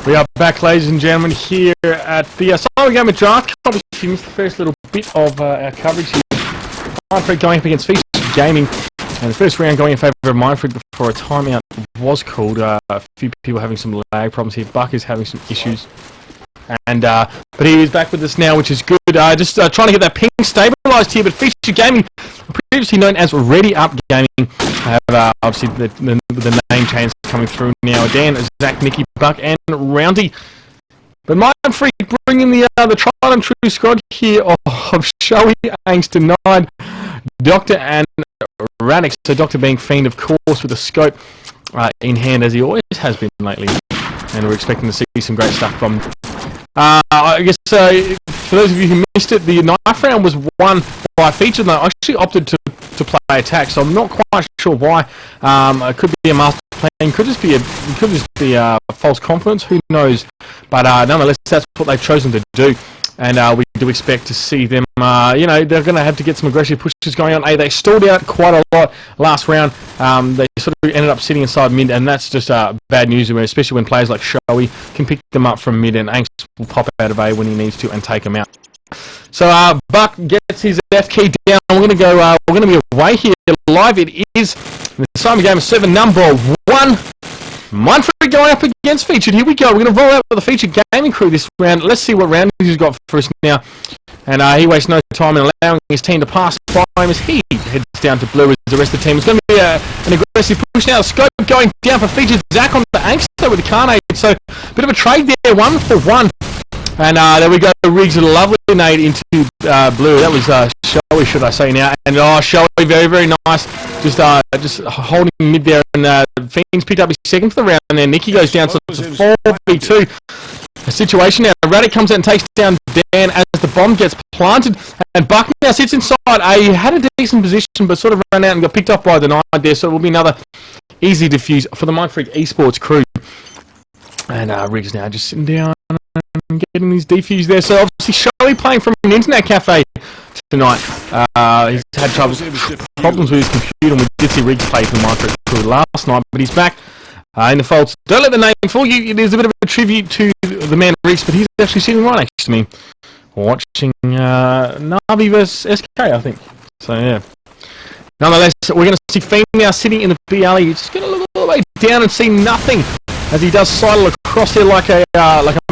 We are back, ladies and gentlemen, here at the Summer Game of Draft Competition. If you missed the first little bit of our coverage here, Mindfreak going up against Featured Gaming, and the first round going in favour of Mindfreak before a timeout was called. A few people having some lag problems here. Buck is having some issues, and but he is back with us now, which is good. Just trying to get that ping stabilised here. But Featured Gaming, previously known as Ready Up Gaming, have obviously the name change coming through now. Dan, Zach, Nicky, Buck, and Roundy. But Mindfreak bringing the tried and true squad here of Showy, Angst, Denied, Doctor, and Radix. So Doctor being Fiend, of course, with the scope in hand, as he always has been lately. And we're expecting to see some great stuff from him. I guess for those of you who missed it, the knife round was won by Featured, and I actually opted to play attack, so I'm not quite sure why. It could be a master plan, could just be a false confidence, who knows? But nonetheless, that's what they've chosen to do, and we do expect to see them. They're going to have to get some aggressive pushes going on. They stalled out quite a lot last round. They sort of ended up sitting inside mid, and that's just bad news, especially when players like Showy can pick them up from mid, and Angst will pop out of A when he needs to and take them out. So Buck gets his F key down. We're going to go. We're going to be away here live. It is the Simon Game of 7, number 1. Mindfreak going up against Featured. Here we go. We're going to roll out with the Featured Gaming crew this round. Let's see what round he's got for us now. And he wastes no time in allowing his team to pass by him as he heads down to blue as the rest of the team. It's going to be an aggressive push now. Scope going down for Featured. Zach on the Angst with the Carnage. So a bit of a trade there, 1 for 1. And there we go, Riggs with a lovely nade into blue. That was Showy, should I say now. And Showy, very, very nice. Just holding mid there. And Fiends picked up his second for the round. And then Nicky goes down, so it's a 4v2 situation now. Radic comes out and takes down Dan as the bomb gets planted. And Buck now sits inside. He had a decent position, but sort of ran out and got picked up by the Denied there. So it will be another easy defuse for the Mindfreak eSports crew. And Riggs now just sitting down and getting his defuse there. So obviously Showy playing from an internet cafe tonight. He's had problems with his computer, and we did see Riggs play for the Mindfreak crew last night, but he's back in the fold. Don't let the name fool you. It is a bit of a tribute to the man Riggs, but he's actually sitting right next to me watching Navi vs SK, I think. So yeah. Nonetheless, we're going to see Fiend now sitting in the B alley. He's just going to look all the way down and see nothing as he does sidle across there like a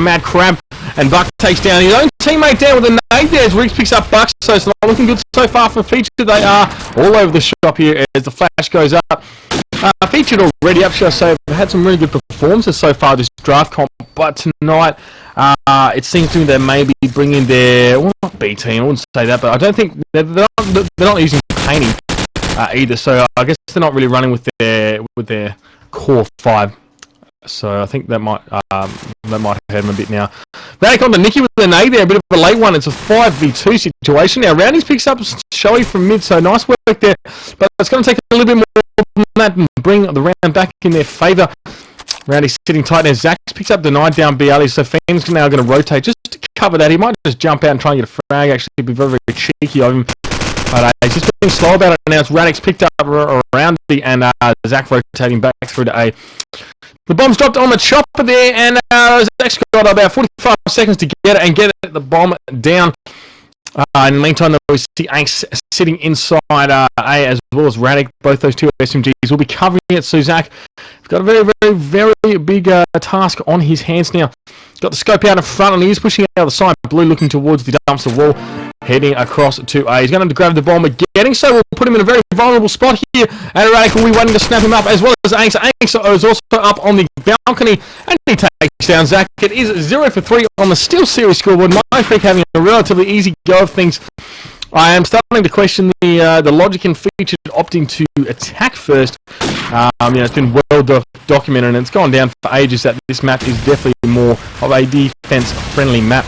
mad crab, and Buck takes down his own teammate down with a nade there as Riggs picks up Buck, so it's not looking good so far for Featured. They are all over the shop here as the flash goes up. Featured already up, should I say, have had some really good performances so far this draft comp, but tonight it seems to me they maybe bring in their, well, not B team, I wouldn't say that, but I don't think they're not using painting either, so I guess they're not really running with their core 5. So I think that might hurt him a bit now. Back on to Nicky with the nade there, a bit of a late one. It's a 5v2 situation now. Roundies picks up Showy from mid, so nice work there. But it's going to take a little bit more than that and bring the round back in their favour. Roundy's sitting tight now. Zach picks up Denied down B alley, so Fiend's now going to rotate just to cover that. He might just jump out and try and get a frag. Actually, it'd be very, very cheeky of him. But he's just being slow about it now. It's Radix picked up around the and Zach rotating back through to A. The bomb's dropped on the chopper there, and Zach's got about 45 seconds to get it and get the bomb down. In the meantime, though, we see Angst sitting inside A as well as Radic. Both those two SMGs will be covering it. So Zach has got a very, very, very big task on his hands now. He's got the scope out in front, and he is pushing out the side. Blue looking towards the dumpster wall, heading across to A. He's going to grab the bomb again, so we'll put him in a very vulnerable spot here. And Radic will be waiting to snap him up, as well as Angst. Angst is also up on the balcony, and he takes down Zach. It is 0 for 3 on the Steel Series scoreboard. Mindfreak having a relatively easy go of things. I am starting to question the logic in Featured opting to attack first. It's been well documented, and it's gone down for ages that this map is definitely more of a defense-friendly map,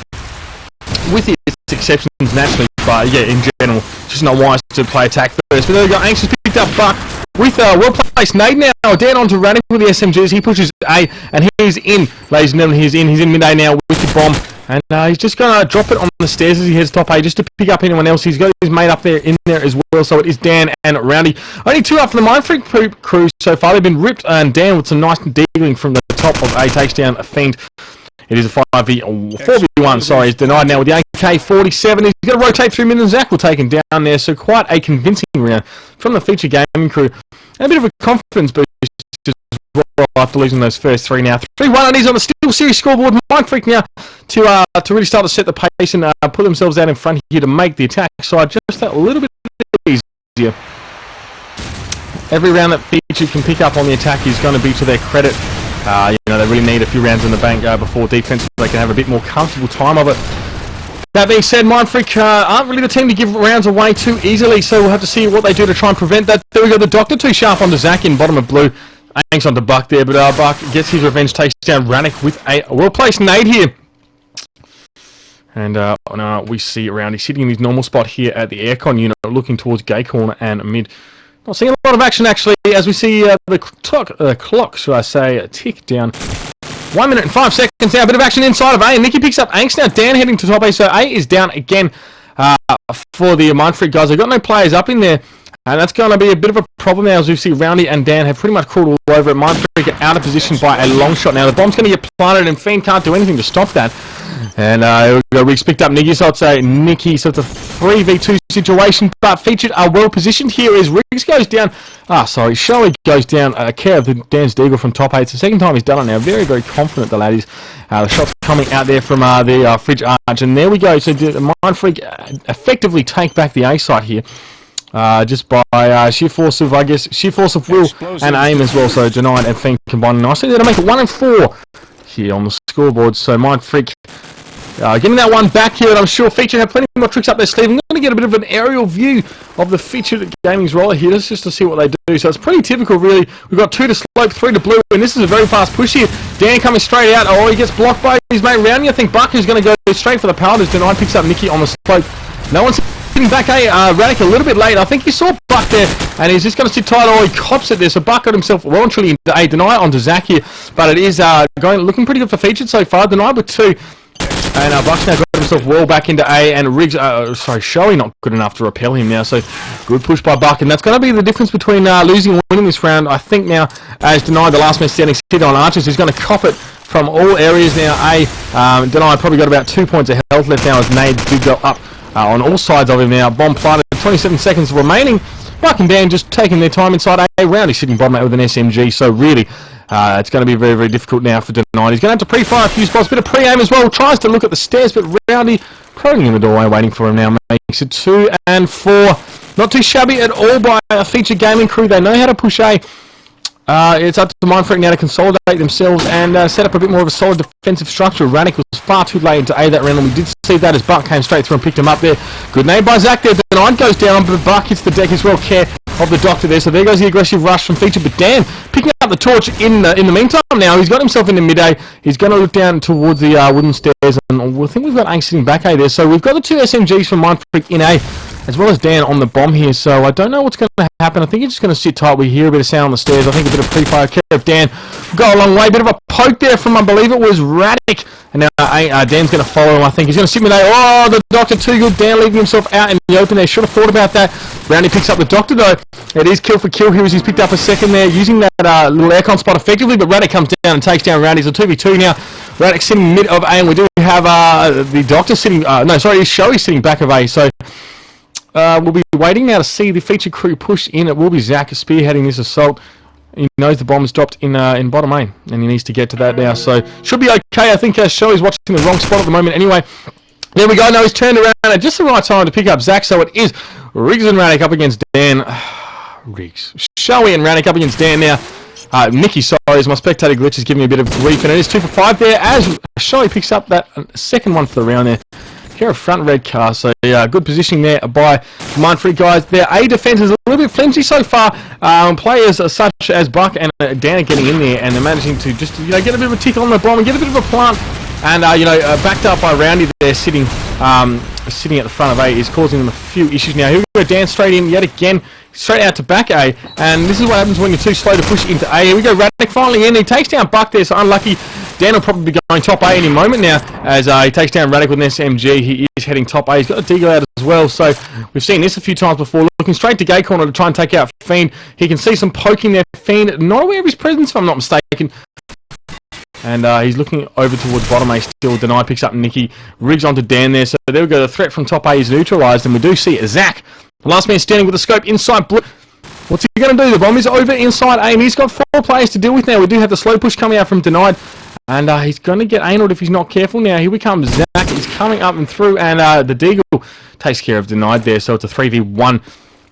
with its exceptions naturally. But yeah, in general, it's just not wise to play attack first. But there we go. Angst has picked up Buck with a well-placed nade now. Down onto Radic with the SMGs. He pushes A, and he's in, ladies and gentlemen. He's in mid-A now with the bomb. And he's just going to drop it on the stairs as he heads top A just to pick up anyone else. He's got his mate up there in there as well. So it is Dan and Roundy. Only 2 up for the Mindfreak crew so far. They've been ripped, and Dan with some nice dealing from the top of A, takes down a Fiend. It is a 4v1, sorry, it's denied now with the AK-47. He's going to rotate through mid, and Zach will take him down there. So quite a convincing round from the feature gaming crew. And a bit of a confidence boost as well after losing those first three now. 3-1, and he's on the Steel Series scoreboard. Mindfreak now to really start to set the pace and put themselves out in front here to make the attack side just that little bit easier. Every round that feature can pick up on the attack is going to be to their credit. They really need a few rounds in the bank before defense they can have a bit more comfortable time of it. That being said, Mindfreak aren't really the team to give rounds away too easily, so we'll have to see what they do to try and prevent that. There we go, the Doctor too sharp onto Zach in bottom of blue. Hangs onto Buck there, but Buck gets his revenge, takes down Rannick with a well-placed nade here. And now we see around, he's sitting in his normal spot here at the aircon unit, looking towards Gay Corner and mid. Not seeing a lot of action actually, as we see the clock, should I say, tick down. 1 minute and 5 seconds now, a bit of action inside of A, and Nicky picks up Angst now. Dan heading to top A, so A is down again for the Mindfreak guys. They've got no players up in there, and that's going to be a bit of a problem now, as we see Roundy and Dan have pretty much crawled all over it. Mindfreak out of position by a long shot now. The bomb's going to get planted, and Fiend can't do anything to stop that. And here we go, Riggs picked up Nicky, so it's a Nicky, so it's a 3v2 situation, but featured are well positioned here as Riggs goes down. Showy goes down, care of the Dan's Deagle from top 8. It's the second time he's done it now. Very, very confident, the lad is. The shot's coming out there from the fridge arch, and there we go. So the Mindfreak effectively take back the A site here. Just by sheer force of will and aim as well. So denied and Fiend combined nicely. They're to make it 1 and 4 here on the scoreboard. So Mindfreak getting that one back here, and I'm sure Feature have plenty more tricks up their sleeve. I'm going to get a bit of an aerial view of the Feature Gaming's roller here just to see what they do. So it's pretty typical, really. We've got 2 to slope, 3 to blue, and this is a very fast push here. Dan coming straight out. Oh, he gets blocked by his mate Roundy. I think Buck is going to go straight for the Paladins. Denied picks up Nicky on the slope. No one's sitting back. Radic a little bit late. I think he saw Buck there, and he's just going to sit tight. Oh, he cops it there. So Buck got himself well and truly into A. Deny onto Zach here, but it is looking pretty good for Featured so far. Denied with 2. And Buck's now got himself well back into A, and Riggs, Showy not good enough to repel him now, so good push by Buck, and that's going to be the difference between losing and winning this round, I think now, as Denied, the last man standing, sit on Archers, who's going to cop it from all areas now. Denied probably got about 2 points of health left now as Nade did go up on all sides of him now. Bomb planted, 27 seconds remaining. Buck and Dan just taking their time inside A. Round, he's sitting bottom 8 with an SMG, so really, it's going to be very, very difficult now for Denied. He's going to have to pre-fire a few spots, bit of pre-aim as well. Tries to look at the stairs, but Roundy prodding in the doorway, waiting for him now. Makes it 2 and 4. Not too shabby at all by a Feature Gaming crew. They know how to push A. It's up to Mindfreak now to consolidate themselves and set up a bit more of a solid defensive structure. Rannick was far too late into A that round, and we did see that as Buck came straight through and picked him up there. Good name by Zach there. Denied goes down, but Buck hits the deck as well. Care of the Doctor there. So there goes the aggressive rush from Feature, but Dan picking up the torch in the meantime now. He's got himself into mid-A. He's going to look down towards the wooden stairs, and I think we've got Ang sitting back A there. So we've got the 2 SMGs from Mindfreak in A, as well as Dan on the bomb here, so I don't know what's going to happen. I think he's just going to sit tight. We hear a bit of sound on the stairs. I think a bit of pre-fire care of Dan will go a long way. Bit of a poke there from, I believe it was Radic, and now Dan's going to follow him. I think he's going to sit with A. Oh, the Doctor too good. Dan leaving himself out in the open there. Should have thought about that. Roundy picks up the Doctor though. It is kill for kill here as he's picked up a second there, using that little aircon spot effectively, but Radic comes down and takes down Roundy. It's a 2v2 now. Radic sitting mid of A, and we do have the Doctor sitting, Showy sitting back of A, so we'll be waiting now to see the Feature crew push in. It will be Zach spearheading this assault. He knows the bomb's dropped in bottom A, and he needs to get to that now, so should be okay. I think Showy's watching the wrong spot at the moment anyway. There we go. Now he's turned around at just the right time to pick up Zach, so it is Riggs and Rannick up against Dan. Riggs. Showy and Rannick up against Dan now. Nicky, sorry, as my spectator glitch is giving me a bit of grief, and it is 2 for 5 there as Showy picks up that second one for the round there. Care of front red car, so good positioning there by Mindfreak guys. Their A defense is a little bit flimsy so far. Players such as Buck and Dan are getting in there, and they're managing to just get a bit of a tick on the bomb and get a bit of a plant. And backed up by Roundy there, sitting at the front of A, is causing them a few issues now. Here we go, Dan straight in yet again, straight out to back A, and this is what happens when you're too slow to push into A. Here we go, Radnick finally in. He takes down Buck there, so unlucky. Dan will probably be going top A any moment now as he takes down Radnick with an SMG. He is heading top A. He's got a Deagle out as well, so we've seen this a few times before. Looking straight to Gay Corner to try and take out Fiend. He can see some poking there. Fiend not aware of his presence, if I'm not mistaken. And he's looking over towards bottom A still. Denied picks up Nicky. Riggs onto Dan there. So there we go. The threat from top A is neutralised. And we do see Zach, the last man standing with the scope inside blue. What's he going to do? The bomb is over inside A. And he's got 4 players to deal with now. We do have the slow push coming out from Denied. And he's going to get angled if he's not careful now. Here we come. Zach is coming up and through. And the Deagle takes care of Denied there. So it's a 3v1.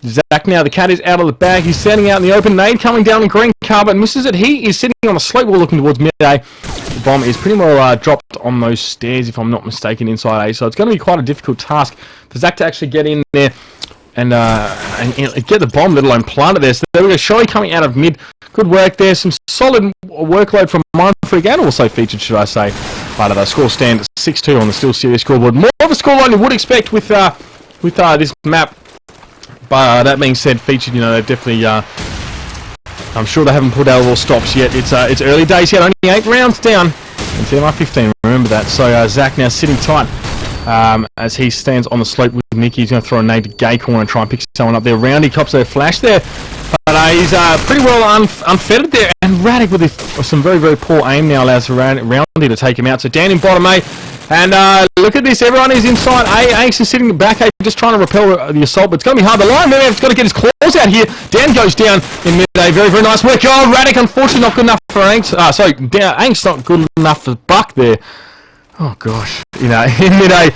Zach now, the cat is out of the bag. He's standing out in the open. Nade coming down in green carpet. Misses it. He is sitting on a slope wall looking towards mid-A. The bomb is pretty well dropped on those stairs, if I'm not mistaken, inside A. So it's going to be quite a difficult task for Zach to actually get in there and get the bomb, let alone plant it there. So there we go. Shoei coming out of mid. Good work there. Some solid workload from Mindfreak and also featured, should I say. But the score stand 6-2 on the Still Series scoreboard. More of a scoreline you would expect with this map. But that being said, featured, you know, they've definitely, I'm sure they haven't put out all stops yet. It's early days yet, only 8 rounds down. And TMR15, remember that. So Zach now sitting tight as he stands on the slope with Nicky. He's going to throw a nade to Gay corner and try and pick someone up there. Roundy cops their flash there. But he's pretty well unfettered there. And Radic with some very, very poor aim now allows Roundy to take him out. So Dan in bottom A. And look at this, everyone is inside A. Anx is sitting back A, just trying to repel the assault, but it's going to be hard. The line man has got to get his claws out here. Dan goes down in mid-A. Very, very nice work. Oh, Radic, unfortunately, not good enough for Anx. Anx not good enough for Buck there. Oh, gosh. You know, in mid-A,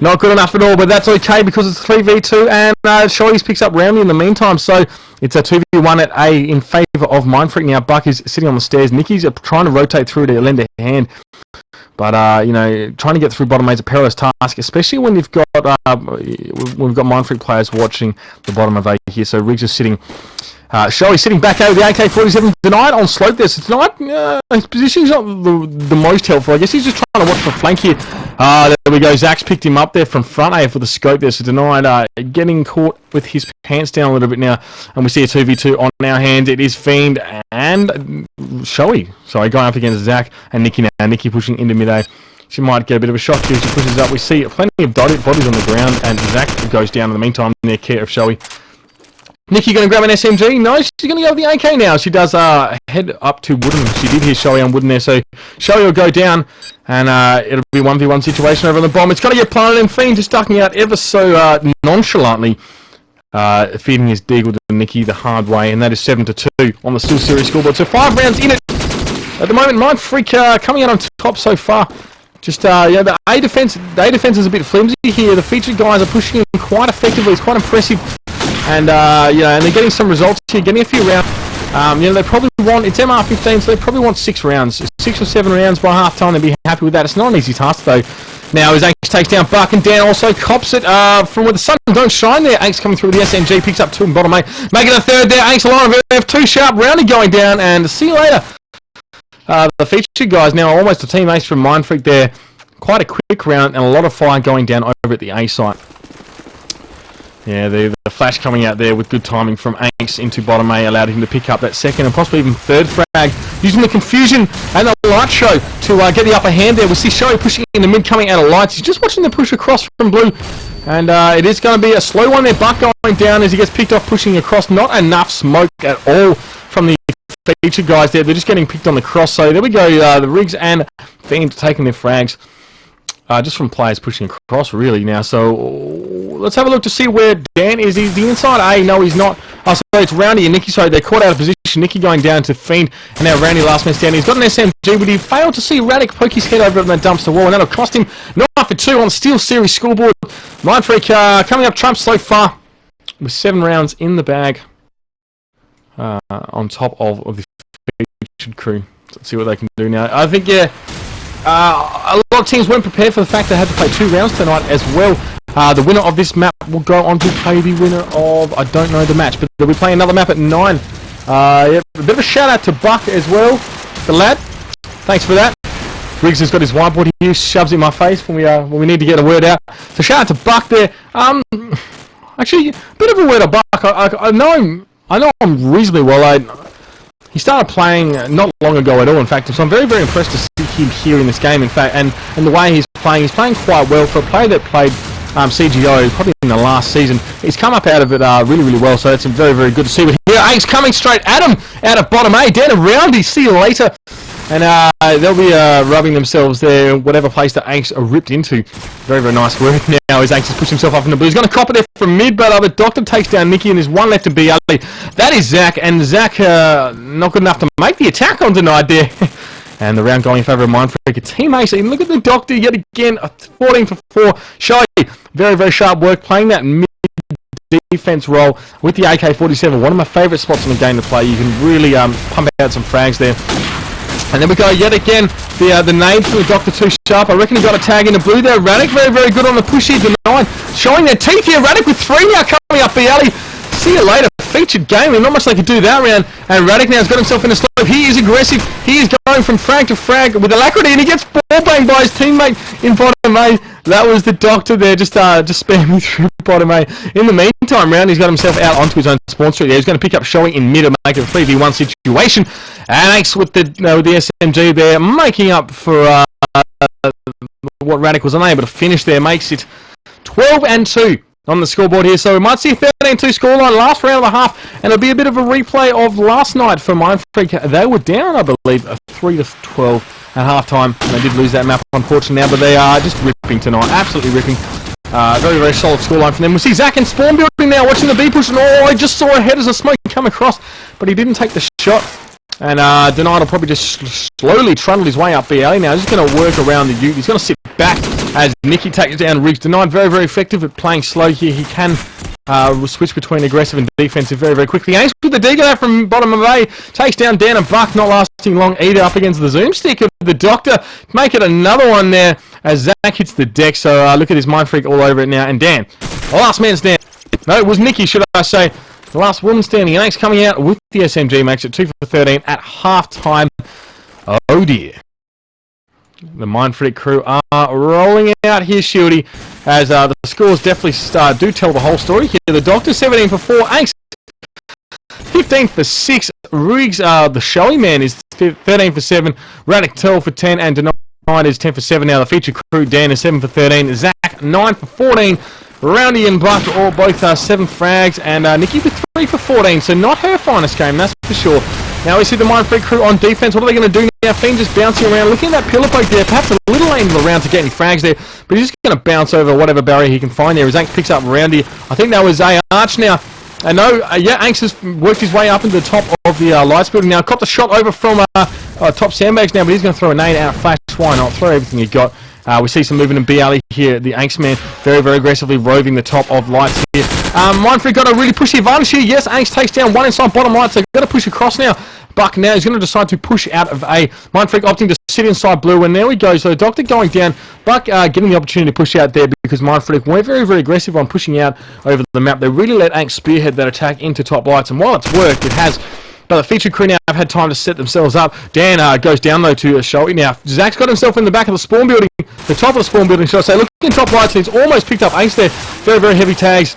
not good enough at all, but that's okay because it's 3v2, and Shoei's picks up Roundy in the meantime, so it's a 2v1 at A in favour of Mindfreak. Now, Buck is sitting on the stairs. Nicky's trying to rotate through to lend a hand. But, you know, trying to get through bottom A is a perilous task, especially when we've got Mindfreak players watching the bottom of A here. So Riggs is sitting, Shoei sitting back over the AK-47, Denied on slope there. So Denied, his position's not the most helpful. I guess he's just trying to watch the flank here. There we go. Zach's picked him up there from front A for the scope there. So Denied getting caught with his pants down a little bit now. And we see a 2v2 on our hands. It is Fiend and Shoei. Sorry, going up against Zach and Nicky now. Nicky pushing into mid-A. She might get a bit of a shock here. She pushes up. We see plenty of bodies on the ground. And Zach goes down in the meantime in their care of Shoei. Nicky going to grab an SMG? No, she's going to go with the AK now. She does head up to Wooden. She did hear Shoei on Wooden there, so Shoei will go down, and it'll be a 1v1 situation over on the bomb. It's going to get planted, and Fiend just ducking out ever so nonchalantly, feeding his deagle to Nicky the hard way, and that is 7-2 on the Still Series scoreboard. So 5 rounds in it. At the moment, Mindfreak coming out on top so far. Just, yeah, the A defense is a bit flimsy here. The featured guys are pushing in quite effectively. It's quite impressive. And, yeah, and they're getting some results here, getting a few rounds. You know, they probably want, it's MR15, so they probably want 6 rounds. 6 or 7 rounds by half time, they'd be happy with that. It's not an easy task, though. Now, as Anx takes down Buck, and Dan also cops it from where the sun don't shine there. Anx coming through with the SMG, picks up 2 in bottom A. Making a third there. Anx along with F, 2 sharp, Roundy going down, and see you later. The featured guys now almost a team ace from Mindfreak there. Quite a quick round, and a lot of fire going down over at the A site. Yeah, the flash coming out there with good timing from Anx into bottom A allowed him to pick up that second and possibly even third frag, using the confusion and the light show to get the upper hand there. We see Shoei pushing in the mid, coming out of lights. He's just watching the push across from blue, and it is going to be a slow one there. Buck going down as he gets picked off pushing across. Not enough smoke at all from the featured guys there. They're just getting picked on the cross. So there we go. The Riggs and Fiend taking their frags. Just from players pushing across, really, now. So, let's have a look to see where Dan is. He's the inside A. No, he's not. Oh, so it's Roundy and Nicky. Sorry, they're caught out of position. Nicky going down to Fiend. And now Roundy, last man standing. He's got an SMG, but he failed to see Radic poke his head over on that dumpster wall. And that'll cost him 9-2 on the Steel Series scoreboard. Mindfreak coming up trumps so far with 7 rounds in the bag on top of the featured crew. Let's see what they can do now. I think, yeah. A lot of teams weren't prepared for the fact they had to play 2 rounds tonight as well. The winner of this map will go on to play the winner of, I don't know the match, but they'll be playing another map at 9. Yeah, a bit of a shout out to Buck as well, the lad. Thanks for that. Riggs has got his whiteboard here, shoves it in my face when we need to get a word out. So shout out to Buck there. Actually, a bit of a word of Buck. I know him reasonably well. He started playing not long ago at all, in fact, so I'm very, very impressed to see him here in this game, in fact, and the way he's playing quite well. For a player that played CGO probably in the last season, he's come up out of it really, really well, so that's very, very good to see. But here, Ace coming straight at him, out of bottom A, down around, see you later. And they'll be rubbing themselves there, whatever place that Anx are ripped into. Very, very nice work now as Anx has pushed himself up in the blue. He's going to cop it there from mid, but the Doctor takes down Nikki, and there's one left to be Ali. That is Zach, and Zach not good enough to make the attack on denied there. And the round going in favour of Mindfreak. Team Ace, and look at the Doctor yet again, 14 for 4. Showy, very, very sharp work, playing that mid defense role with the AK-47. One of my favourite spots in the game to play. You can really pump out some frags there. And then we go yet again, the nades for the Doctor too sharp. I reckon he got a tag in the blue there. Radic very, very good on the push here, denied. Showing their teeth here. Radic with 3 now coming up the alley. See you later. Featured game. Not much they could do that round. And Radic now has got himself in a slope. He is aggressive. He is going from frag to frag with alacrity, and he gets ball banged by his teammate in bottom A. That was the Doctor there, just spamming through bottom A. In the meantime, round he's got himself out onto his own spawn street there. He's going to pick up Showy in mid and make it a 3v1 situation. And Ace with the SMG there, making up for what Radic was unable to finish there, makes it 12-2 on the scoreboard here. So we might see a 13-2 scoreline last round and a half, and it'll be a bit of a replay of last night for Mindfreak. They were down, I believe, 3-12 at halftime. They did lose that map, unfortunately, now, but they are just ripping tonight. Absolutely ripping. Very, very solid scoreline from them. We see Zach in spawn building now, watching the B push, and I just saw a head as a smoke come across, but he didn't take the shot. And Denied will probably just slowly trundle his way up the alley now. He's just going to work around the Ute. He's going to sit back as Nikki takes down Riggs. Denied very, very effective at playing slow here. He can switch between aggressive and defensive very, very quickly. Ace with the digger out from bottom of A. Takes down Dan and Buck, not lasting long either, up against the zoom stick of the Doctor. Make it another one there as Zach hits the deck. So look at his Mindfreak all over it now. And Dan, the last man standing. No, it was Nikki, should I say. The last woman standing. And Ace coming out with the SMG, makes it 2 for 13 at half-time. Oh dear. The Mindfreak crew are rolling out here, Shieldy, as the scores definitely do tell the whole story here. The Doctor 17 for 4, Ace 15 for 6, Riggs, the Showy man, is 13 for 7, Radic 12 for 10, and Denied is 10 for 7. Now the featured crew, Dan, is 7 for 13, Zach 9 for 14, Roundy and Buck all both 7 frags, and Nikki with 3 for 14, so not her finest game, that's for sure. Now we see the Mindfreak crew on defense. What are they going to do now? Fiend just bouncing around, looking at that pillar poke there, perhaps a little late into the round to get any frags there, but he's just going to bounce over whatever barrier he can find there. As Anx picks up Roundy, I think that was a Arch now. And no, yeah, Anx has worked his way up into the top of the lights building now. Copped a shot over from top sandbags now, but he's going to throw a nade out flash. Why not? Throw everything you got. We see some movement in B alley here. The Anx man very, very aggressively roving the top of lights here. Mindfreak got a really pushy advantage here. Yes, Anx takes down one inside bottom lights. They've got to push across now. Buck now is going to decide to push out of A. Mindfreak opting to sit inside blue, and there we go. So the Doctor going down. Buck getting the opportunity to push out there because Mindfreak were very, very aggressive on pushing out over the map. They really let Anx spearhead that attack into top lights, and while it's worked, it has. But the featured crew now have had time to set themselves up. Dan goes down though to Showy now. Zach's got himself in the back of the spawn building, the top of the spawn building, should I say. Looking top lights, and he's almost picked up Ace there. Very, very heavy tags.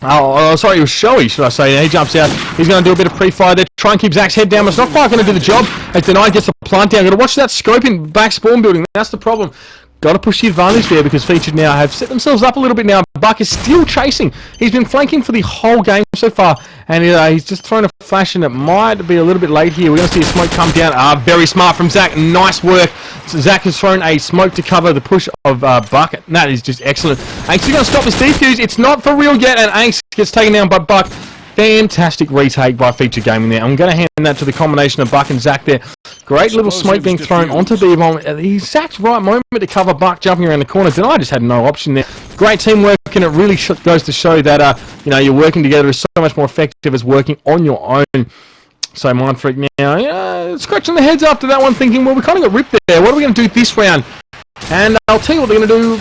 Oh, sorry, it was Showy, should I say. He jumps out. He's going to do a bit of pre-fire there. Try and keep Zach's head down, but it's not quite going to do the job. As Denied gets the plant down. Got to watch that scope in back spawn building. That's the problem. Got to push the advantage there because Featured now have set themselves up a little bit now. Buck is still chasing. He's been flanking for the whole game so far, and he's just thrown a flash, and it might be a little bit late here. We're going to see a smoke come down. Very smart from Zach. Nice work. So Zach has thrown a smoke to cover the push of Buck. That is just excellent. Ace is going to stop his defuse. It's not for real yet, and Ace gets taken down by Buck. Fantastic retake by Featured Gaming there. I'm going to hand that to the combination of Buck and Zach there. Great little smoke being thrown onto B-Bomb at the exact right moment to cover Buck jumping around the corner. Denied just had no option there. Great teamwork, and it really goes to show that you're working together is so much more effective as working on your own. So Mindfreak now, scratching their heads after that one, thinking, well, we kind of got ripped there. What are we going to do this round? And I'll tell you what they're going to do.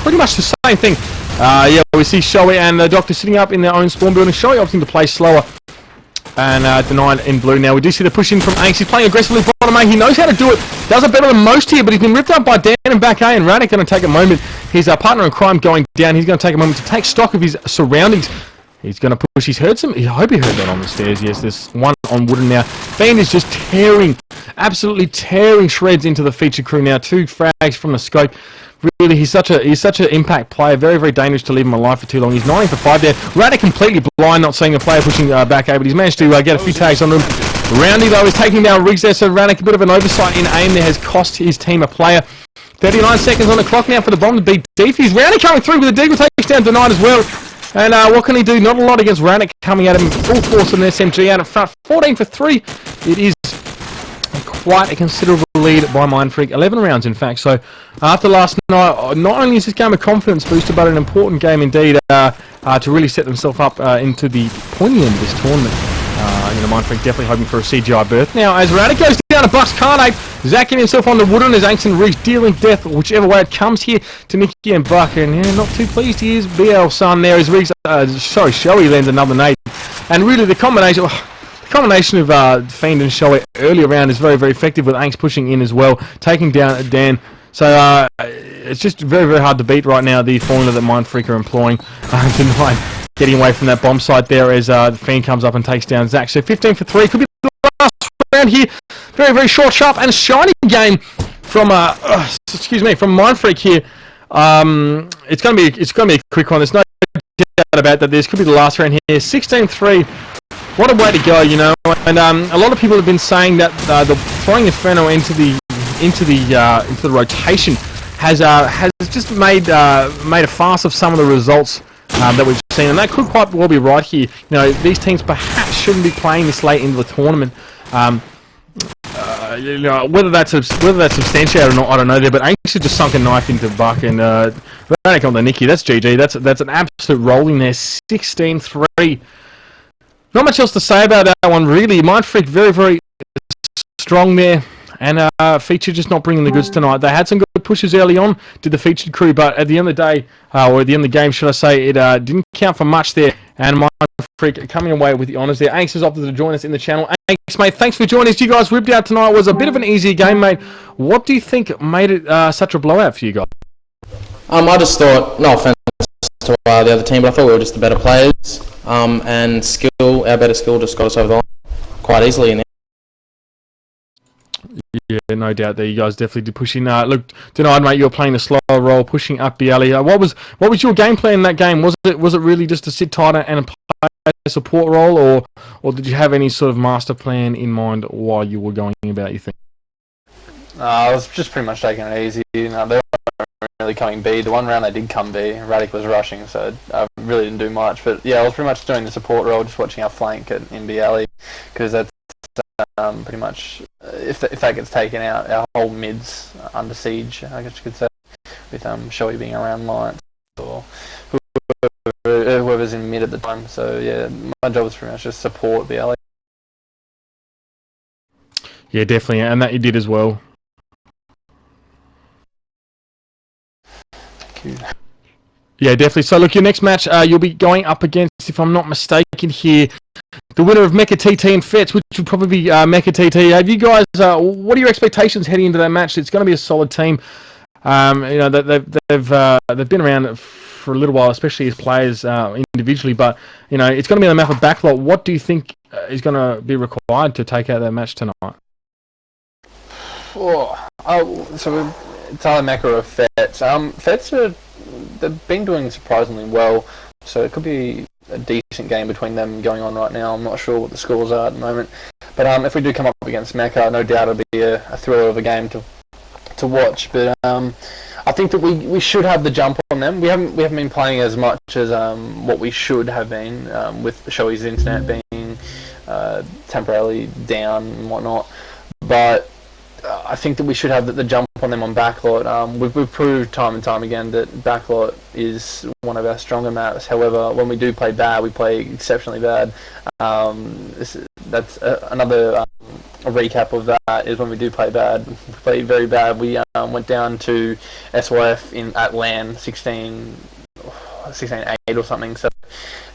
Pretty much the same thing. Yeah, we see Showy and the Doctor sitting up in their own spawn building. Showy opting to play slower. And Denied in blue now. We do see the push in from Ace. He's playing aggressively bottom A. He knows how to do it. Does it better than most here, but he's been ripped up by Dan and back A. And Radic going to take a moment. His partner in crime going down. He's going to take a moment to take stock of his surroundings. He's going to push. He's heard some. I hope he heard that on the stairs. Yes, there's one on wooden now. Fiend is just tearing, absolutely tearing shreds into the featured crew now. 2 frags from the scope. Really, he's such an impact player. Very, very dangerous to leave him alive for too long. He's 9 for 5 there. Radic completely blind, not seeing the player pushing back A, but he's managed to get a few tags on him. Roundy, though, is taking down Riggs there, so Rannick, a bit of an oversight in aim there has cost his team a player. 39 seconds on the clock now for the bomb to beat Defuse. Roundy coming through with a deagle, takes down Denied as well. And what can he do? Not a lot against Rannick coming at him full force on the SMG out in front. 14 for 3. It is quite a considerable lead by Mindfreak. 11 rounds, in fact. So after last night, not only is this game a confidence booster, but an important game indeed to really set themselves up into the pointy end of this tournament. Mindfreak definitely hoping for a CGI berth. Now, as Radic goes down to Bucks Carnate, Zach getting himself on the wooden as Angst and Riggs dealing death, whichever way it comes here to Nicky and Buck. And yeah, not too pleased he is. BL son there as Riggs, Shoei lands another nade. And really the combination of Fiend and Shoei early around is very, very effective with Angst pushing in as well, taking down Dan. So it's just very, very hard to beat right now, the formula that Mindfreak are employing tonight. Getting away from that bomb site there as the Fiend comes up and takes down Zach. So 15 for 3. Could be the last round here. Very, very short, sharp, and shiny game from from Mindfreak here. It's going to be a quick one. There's no doubt about that. This could be the last round here. 16-3. What a way to go, you know. And a lot of people have been saying that the throwing Inferno into the rotation has just made a farce of some of the results that we've seen, and that could quite well be right here. You know, these teams perhaps shouldn't be playing this late into the tournament. Whether that's substantiated or not, I don't know there. But Angst just sunk a knife into Buck and Rannick on the Nicky. That's GG. That's an absolute rolling there. 16-3. Not much else to say about that one, really. Mindfreak very, very strong there. And Feature just not bringing the goods tonight. They had some good pushes early on, did the Featured crew, but at the end of the day, or at the end of the game, should I say, it didn't count for much there. And Mindfreak coming away with the honours there. Angst has opted to join us in the channel. Angst, mate, thanks for joining us. You guys ripped out tonight. It was a bit of an easier game, mate. What do you think made it such a blowout for you guys? I just thought, no offense to the other team, but I thought we were just the better players. And our better skill just got us over the line quite easily in there. Yeah, no doubt there. You guys definitely did push in. Look, Denied, mate, you were playing a slower role, pushing up the alley. What was your game plan in that game? Was it really just to sit tighter and play a support role, or did you have any sort of master plan in mind while you were going about your thing? I was just pretty much taking it easy. They weren't really coming B. The one round they did come B, Radic was rushing, so I really didn't do much. But yeah, I was pretty much doing the support role, just watching our flank in B alley, because that's pretty much, if that gets taken out, our whole mid's under siege, I guess you could say, with Shoei being around Lions or whoever's in mid at the time. So yeah, my job was pretty much just support BLA. Yeah, definitely, and that you did as well. Thank you. Yeah, definitely. So look, your next match, you'll be going up against, if I'm not mistaken here, the winner of Mecha TT and Fets, which would probably be Mecha TT. Have you guys, what are your expectations heading into that match? It's going to be a solid team. They've been around for a little while, especially as players individually. But it's going to be on the map of Backlot. What do you think is going to be required to take out that match tonight? So it's either Mecha or Fets. Fets they've been doing surprisingly well, so it could be a decent game between them going on right now. I'm not sure what the scores are at the moment, but if we do come up against Mecha, no doubt it'll be a thriller of a game to watch. But I think that we should have the jump on them. We haven't been playing as much as what we should have been, with Shoei's internet being temporarily down and whatnot. But I think that we should have the jump on them on Backlot. We've proved time and time again that Backlot is one of our stronger maps. However, when we do play bad, we play exceptionally bad. That's another a recap of that, is when we do play bad. We play very bad. We went down to SYF at LAN 16-8 or something. So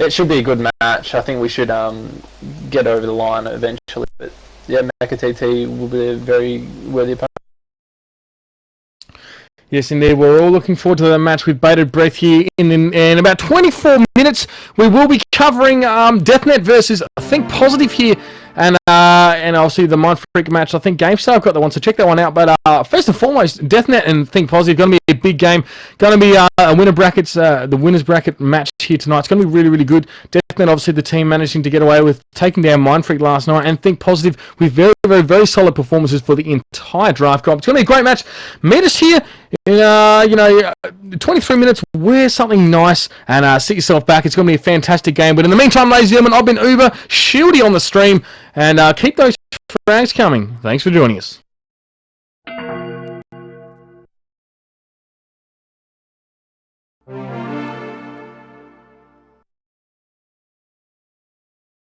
it should be a good match. I think we should get over the line eventually. But yeah, Mecha TT will be a very worthy opponent. Yes, indeed. We're all looking forward to the match with bated breath here. In about 24 minutes, we will be covering Deathnet versus Think Positive here. And obviously the Mindfreak match. I think GameStar have got that one, so check that one out. But first and foremost, Deathnet and Think Positive, going to be a big game. Going to be the winners bracket match here tonight. It's going to be really, really good. then obviously the team managing to get away with taking down Mindfreak last night, and think positive with very, very, very solid performances for the entire draft comp. It's going to be a great match. Meet us here in 23 minutes. Wear something nice and sit yourself back. It's going to be a fantastic game. But in the meantime, ladies and gentlemen, I've been Uber, Shieldy on the stream, and keep those frags coming. Thanks for joining us.